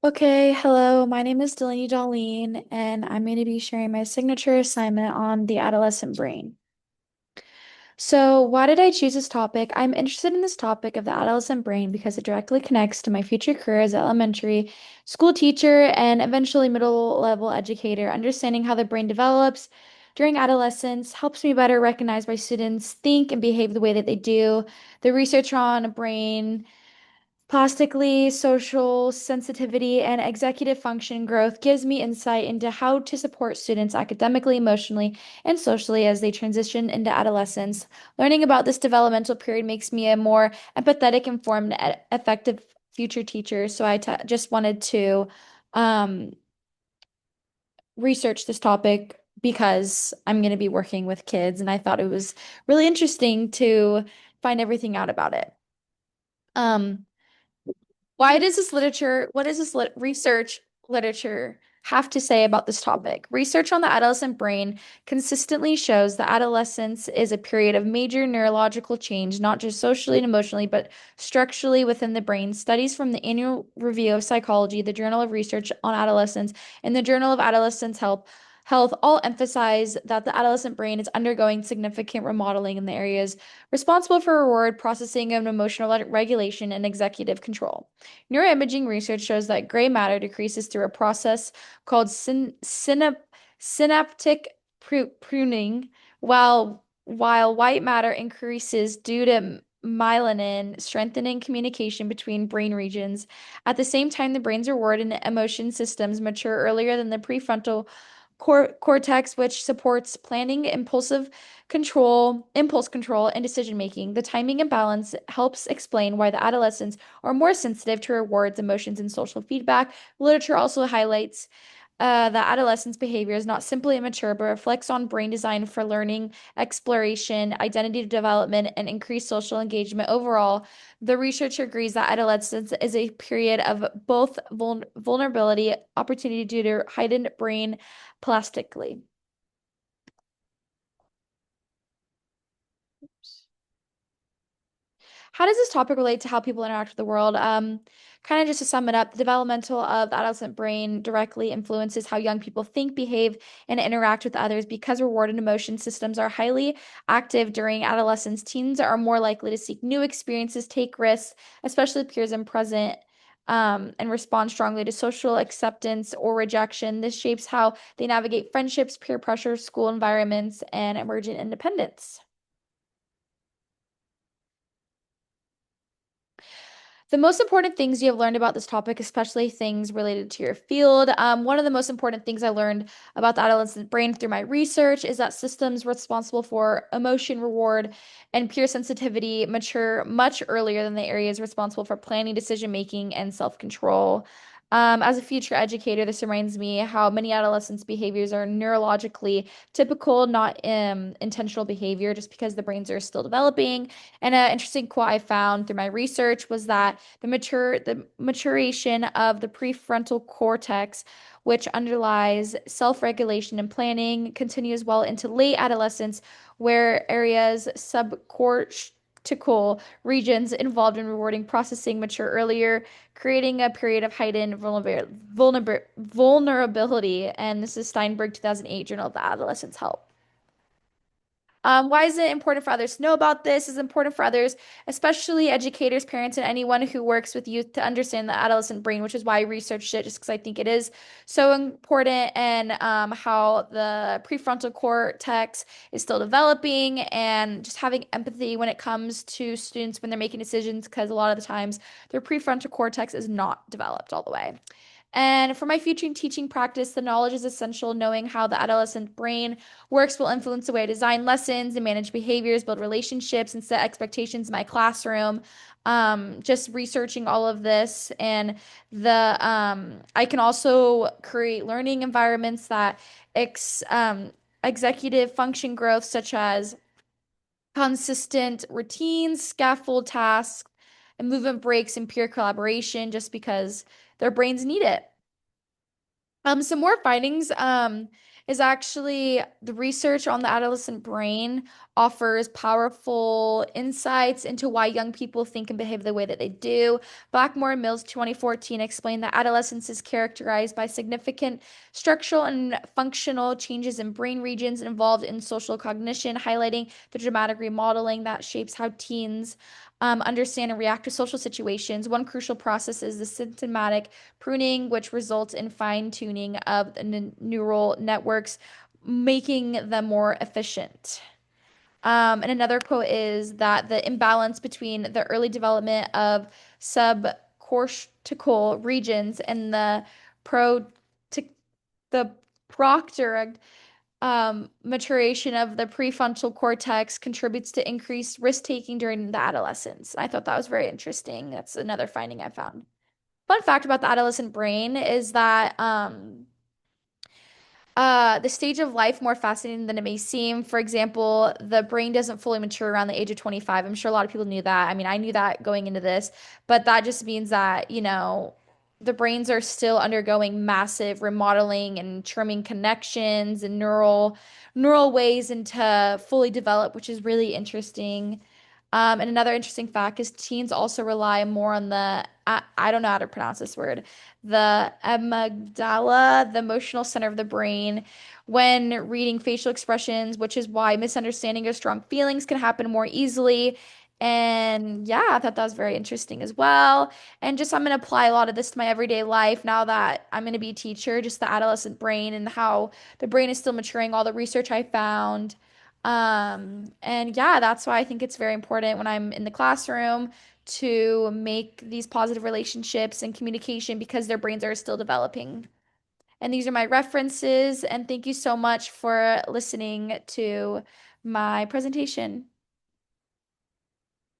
Okay, hello. My name is Delaney Darlene, and I'm going to be sharing my signature assignment on the adolescent brain. So, why did I choose this topic? I'm interested in this topic of the adolescent brain because it directly connects to my future career as an elementary school teacher and eventually middle level educator. Understanding how the brain develops during adolescence helps me better recognize why students think and behave the way that they do. The research on brain plastically, social sensitivity, and executive function growth gives me insight into how to support students academically, emotionally, and socially as they transition into adolescence. Learning about this developmental period makes me a more empathetic, informed, effective future teacher. So just wanted to um, research this topic because I'm going to be working with kids, and I thought it was really interesting to find everything out about it. Um, Why does what does this research literature have to say about this topic? Research on the adolescent brain consistently shows that adolescence is a period of major neurological change, not just socially and emotionally, but structurally within the brain. Studies from the Annual Review of Psychology, the Journal of Research on Adolescence, and the Journal of Adolescence Health all emphasize that the adolescent brain is undergoing significant remodeling in the areas responsible for reward processing and emotional regulation and executive control. Neuroimaging research shows that gray matter decreases through a process called synaptic pruning, while white matter increases due to myelin, strengthening communication between brain regions. At the same time, the brain's reward and emotion systems mature earlier than the prefrontal cortex, which supports planning, impulse control, and decision making. The timing imbalance helps explain why the adolescents are more sensitive to rewards, emotions, and social feedback. Literature also highlights that adolescence behavior is not simply immature, but reflects on brain design for learning, exploration, identity development, and increased social engagement. Overall, the research agrees that adolescence is a period of both vulnerability, opportunity due to heightened brain plastically. How does this topic relate to how people interact with the world? Kind of just to sum it up, the developmental of the adolescent brain directly influences how young people think, behave, and interact with others because reward and emotion systems are highly active during adolescence. Teens are more likely to seek new experiences, take risks, especially with peers and present. And respond strongly to social acceptance or rejection. This shapes how they navigate friendships, peer pressure, school environments, and emergent independence. The most important things you have learned about this topic, especially things related to your field. One of the most important things I learned about the adolescent brain through my research is that systems responsible for emotion, reward, and peer sensitivity mature much earlier than the areas responsible for planning, decision making, and self-control. As a future educator, this reminds me how many adolescents' behaviors are neurologically typical, not intentional behavior, just because the brains are still developing. And an interesting quote I found through my research was that the maturation of the prefrontal cortex, which underlies self-regulation and planning, continues well into late adolescence, where areas subcortical regions involved in rewarding processing mature earlier, creating a period of heightened vulnerability. And this is Steinberg 2008 Journal of the Adolescent's Health. Why is it important for others to know about this? It's important for others, especially educators, parents, and anyone who works with youth to understand the adolescent brain, which is why I researched it, just because I think it is so important and how the prefrontal cortex is still developing and just having empathy when it comes to students when they're making decisions, because a lot of the times their prefrontal cortex is not developed all the way. And for my future teaching practice, the knowledge is essential. Knowing how the adolescent brain works will influence the way I design lessons and manage behaviors, build relationships, and set expectations in my classroom. Just researching all of this, and I can also create learning environments that executive function growth, such as consistent routines, scaffold tasks, and movement breaks and peer collaboration, just because their brains need it. Some more findings is actually the research on the adolescent brain offers powerful insights into why young people think and behave the way that they do. Blackmore and Mills 2014 explained that adolescence is characterized by significant structural and functional changes in brain regions involved in social cognition, highlighting the dramatic remodeling that shapes how teens understand and react to social situations. One crucial process is the symptomatic pruning, which results in fine-tuning of the neural networks, making them more efficient. And another quote is that the imbalance between the early development of subcortical regions and pro the proctor maturation of the prefrontal cortex contributes to increased risk taking during the adolescence. I thought that was very interesting. That's another finding I found. Fun fact about the adolescent brain is that the stage of life more fascinating than it may seem. For example, the brain doesn't fully mature around the age of 25. I'm sure a lot of people knew that. I mean, I knew that going into this, but that just means that, the brains are still undergoing massive remodeling and trimming connections and neural ways into fully develop, which is really interesting. And another interesting fact is teens also rely more on I don't know how to pronounce this word, the amygdala, the emotional center of the brain, when reading facial expressions, which is why misunderstanding or strong feelings can happen more easily. And yeah, I thought that was very interesting as well. And just I'm going to apply a lot of this to my everyday life now that I'm going to be a teacher, just the adolescent brain and how the brain is still maturing, all the research I found. And yeah, that's why I think it's very important when I'm in the classroom to make these positive relationships and communication because their brains are still developing. And these are my references. And thank you so much for listening to my presentation.